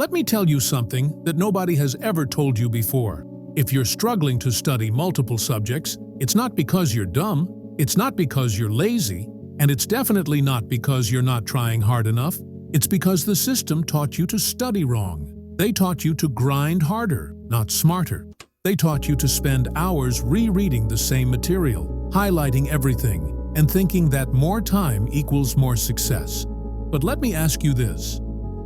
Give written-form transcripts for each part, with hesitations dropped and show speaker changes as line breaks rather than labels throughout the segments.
Let me tell you something that nobody has ever told you before. If you're struggling to study multiple subjects, it's not because you're dumb, it's not because you're lazy, and it's definitely not because you're not trying hard enough. It's because the system taught you to study wrong. They taught you to grind harder, not smarter. They taught you to spend hours rereading the same material, highlighting everything, and thinking that more time equals more success. But let me ask you this.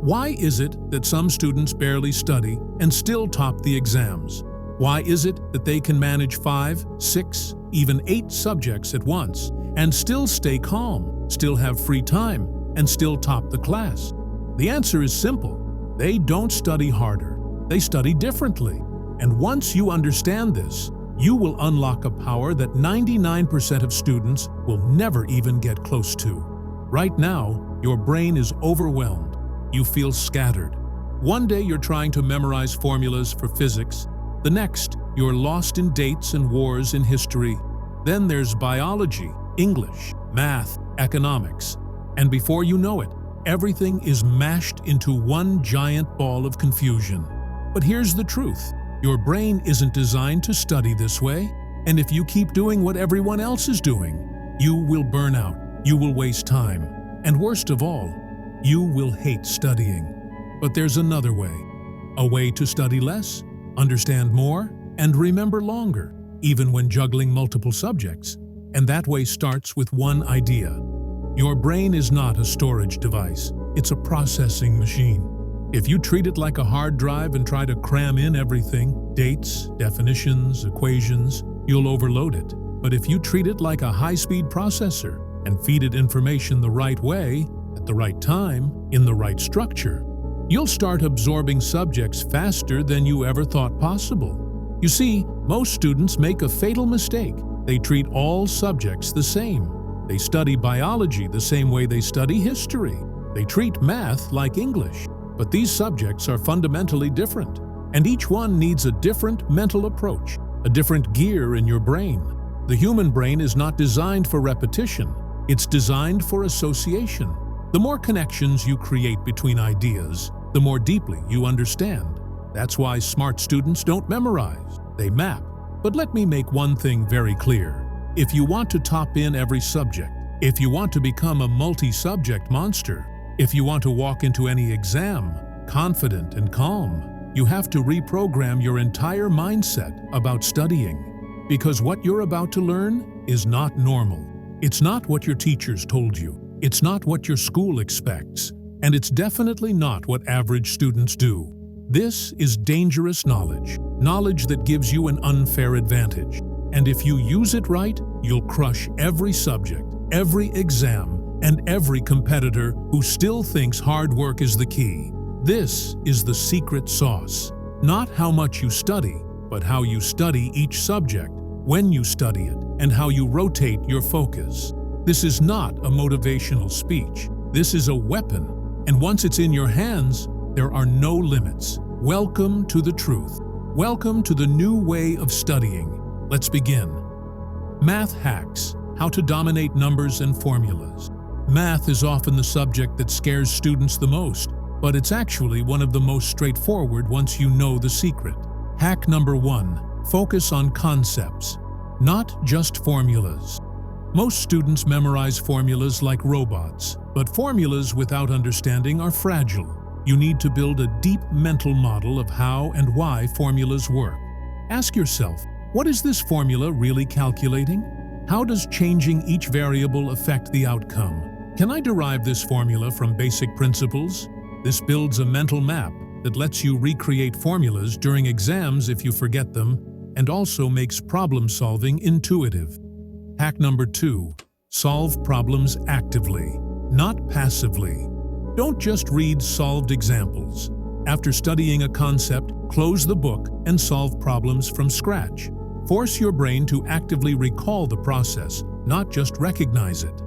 Why is it that some students barely study and still top the exams? Why is it that they can manage 5, 6, even 8 subjects at once and still stay calm, still have free time, and still top the class? The answer is simple. They don't study harder. They study differently. And once you understand this, you will unlock a power that 99% of students will never even get close to. Right now, your brain is overwhelmed. You feel scattered. One day you're trying to memorize formulas for physics. The next, you're lost in dates and wars in history. Then there's biology, English, math, economics. And before you know it, everything is mashed into one giant ball of confusion. But here's the truth. Your brain isn't designed to study this way. And if you keep doing what everyone else is doing, you will burn out, you will waste time, and worst of all, you will hate studying. But there's another way. A way to study less, understand more, and remember longer, even when juggling multiple subjects. And that way starts with one idea. Your brain is not a storage device. It's a processing machine. If you treat it like a hard drive and try to cram in everything, dates, definitions, equations, you'll overload it. But if you treat it like a high-speed processor and feed it information the right way, at the right time, in the right structure, you'll start absorbing subjects faster than you ever thought possible. You see, most students make a fatal mistake. They treat all subjects the same. They study biology the same way they study history. They treat math like English. But these subjects are fundamentally different, and each one needs a different mental approach, a different gear in your brain. The human brain is not designed for repetition. It's designed for association. The more connections you create between ideas, the more deeply you understand. That's why smart students don't memorize, they map. But let me make one thing very clear. If you want to top in every subject, if you want to become a multi-subject monster, if you want to walk into any exam confident and calm, you have to reprogram your entire mindset about studying. Because what you're about to learn is not normal. It's not what your teachers told you. It's not what your school expects. And it's definitely not what average students do. This is dangerous knowledge, knowledge that gives you an unfair advantage. And if you use it right, you'll crush every subject, every exam, and every competitor who still thinks hard work is the key. This is the secret sauce. Not how much you study, but how you study each subject, when you study it, and how you rotate your focus. This is not a motivational speech. This is a weapon. And once it's in your hands, there are no limits. Welcome to the truth. Welcome to the new way of studying. Let's begin. Math hacks. How to dominate numbers and formulas. Math is often the subject that scares students the most, but it's actually one of the most straightforward once you know the secret. Hack number 1. Focus on concepts, not just formulas. Most students memorize formulas like robots, but formulas without understanding are fragile. You need to build a deep mental model of how and why formulas work. Ask yourself, what is this formula really calculating? How does changing each variable affect the outcome? Can I derive this formula from basic principles? This builds a mental map that lets you recreate formulas during exams if you forget them, and also makes problem-solving intuitive. Hack number 2. Solve problems actively, not passively. Don't just read solved examples. After studying a concept, close the book and solve problems from scratch. Force your brain to actively recall the process, not just recognize it.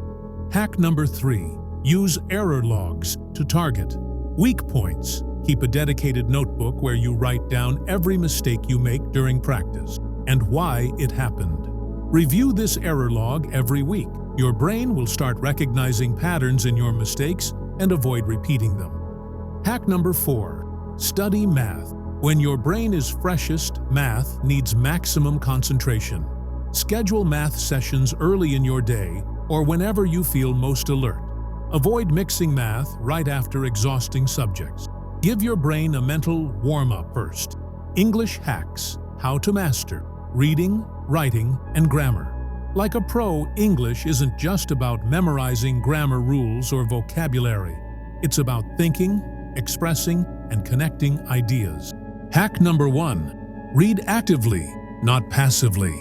Hack number 3. Use error logs to target weak points. Keep a dedicated notebook where you write down every mistake you make during practice and why it happened. Review this error log every week. Your brain will start recognizing patterns in your mistakes and avoid repeating them. Hack number 4. Study math. When your brain is freshest, math needs maximum concentration. Schedule math sessions early in your day or whenever you feel most alert. Avoid mixing math right after exhausting subjects. Give your brain a mental warm-up first. English hacks. How to master reading, writing, and grammar. Like a pro, English isn't just about memorizing grammar rules or vocabulary. It's about thinking, expressing, and connecting ideas. Hack number 1. Read actively, not passively.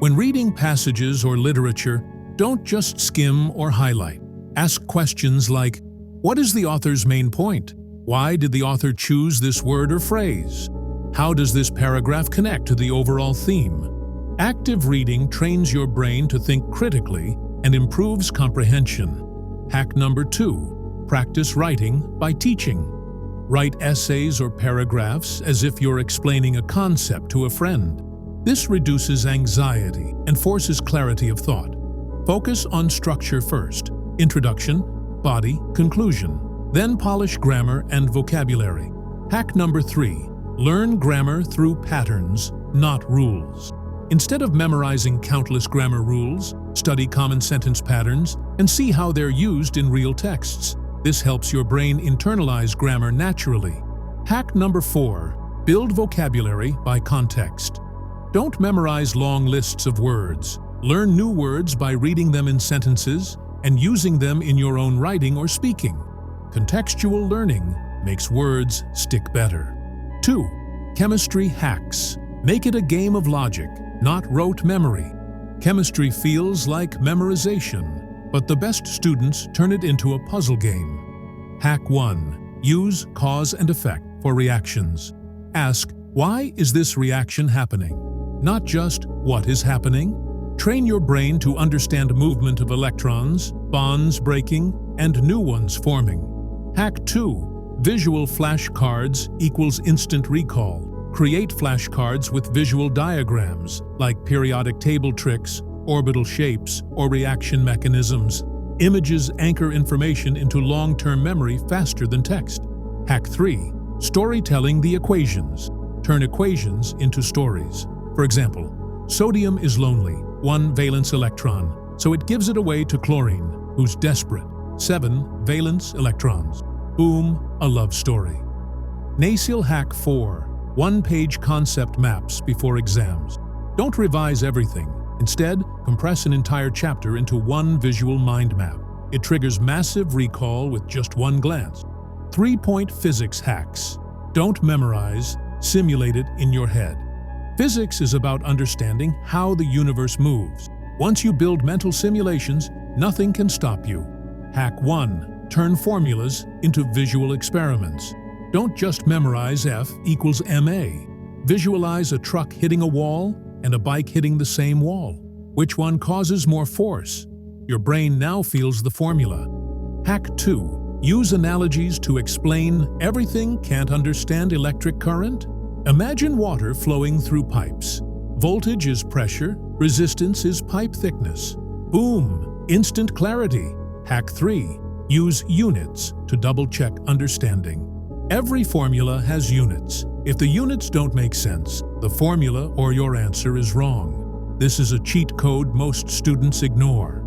When reading passages or literature, don't just skim or highlight. Ask questions like, what is the author's main point? Why did the author choose this word or phrase? How does this paragraph connect to the overall theme? Active reading trains your brain to think critically and improves comprehension. Hack number 2. Practice writing by teaching. Write essays or paragraphs as if you're explaining a concept to a friend. This reduces anxiety and forces clarity of thought. Focus on structure first: introduction, body, conclusion. Then polish grammar and vocabulary. Hack number 3. Learn grammar through patterns, not rules. Instead of memorizing countless grammar rules, study common sentence patterns and see how they're used in real texts. This helps your brain internalize grammar naturally. Hack number 4. Build vocabulary by context. Don't memorize long lists of words. Learn new words by reading them in sentences and using them in your own writing or speaking. Contextual learning makes words stick better. 2. Chemistry hacks. Make it a game of logic, not rote memory. Chemistry feels like memorization, but the best students turn it into a puzzle game. Hack 1. Use cause and effect for reactions. Ask, why is this reaction happening? Not just, what is happening? Train your brain to understand movement of electrons, bonds breaking, and new ones forming. Hack 2. Visual flashcards equals instant recall. Create flashcards with visual diagrams, like periodic table tricks, orbital shapes, or reaction mechanisms. Images anchor information into long-term memory faster than text. Hack 3. Storytelling the equations. Turn equations into stories. For example, sodium is lonely, 1 valence electron, so it gives it away to chlorine, who's desperate, 7 valence electrons. Boom, a love story. NaCl Hack 4. One-page concept maps before exams. Don't revise everything. Instead, compress an entire chapter into one visual mind map. It triggers massive recall with just one glance. 3-point physics hacks. Don't memorize, simulate it in your head. Physics is about understanding how the universe moves. Once you build mental simulations, nothing can stop you. Hack 1. Turn formulas into visual experiments. Don't just memorize F equals ma. Visualize a truck hitting a wall and a bike hitting the same wall. Which one causes more force? Your brain now feels the formula. Hack 2. Use analogies to explain everything. Can't understand electric current? Imagine water flowing through pipes. Voltage is pressure, resistance is pipe thickness. Boom! Instant clarity. Hack 3. Use units to double-check understanding. Every formula has units. If the units don't make sense, the formula or your answer is wrong. This is a cheat code most students ignore.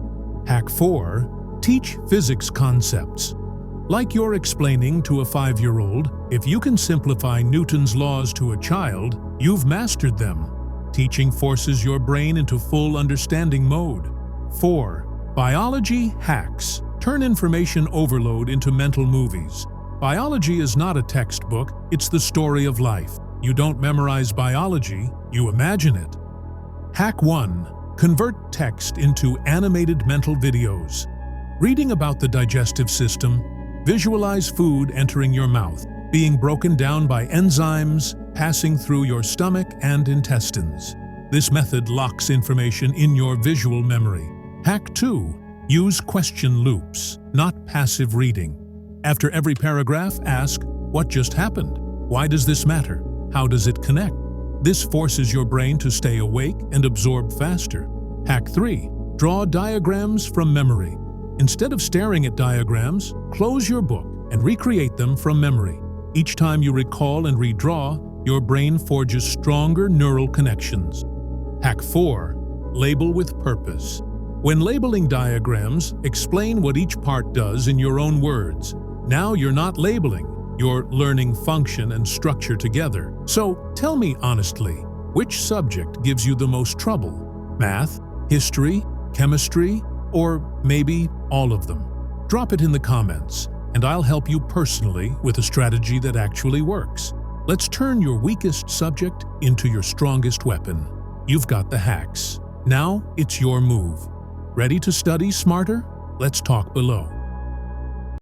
Hack 4. Teach physics concepts. Like you're explaining to a 5-year-old, if you can simplify Newton's laws to a child, you've mastered them. Teaching forces your brain into full understanding mode. 4. Biology hacks. Turn information overload into mental movies. Biology is not a textbook, it's the story of life. You don't memorize biology, you imagine it. Hack 1. Convert text into animated mental videos. Reading about the digestive system, visualize food entering your mouth, being broken down by enzymes, passing through your stomach and intestines. This method locks information in your visual memory. Hack 2. Use question loops, not passive reading. After every paragraph, ask, what just happened? Why does this matter? How does it connect? This forces your brain to stay awake and absorb faster. Hack 3. Draw diagrams from memory. Instead of staring at diagrams, close your book and recreate them from memory. Each time you recall and redraw, your brain forges stronger neural connections. Hack 4. Label with purpose. When labeling diagrams, explain what each part does in your own words. Now you're not labeling, you're learning function and structure together. So tell me honestly, which subject gives you the most trouble? Math, history, chemistry, or maybe all of them? Drop it in the comments, and I'll help you personally with a strategy that actually works. Let's turn your weakest subject into your strongest weapon. You've got the hacks. Now it's your move. Ready to study smarter? Let's talk below.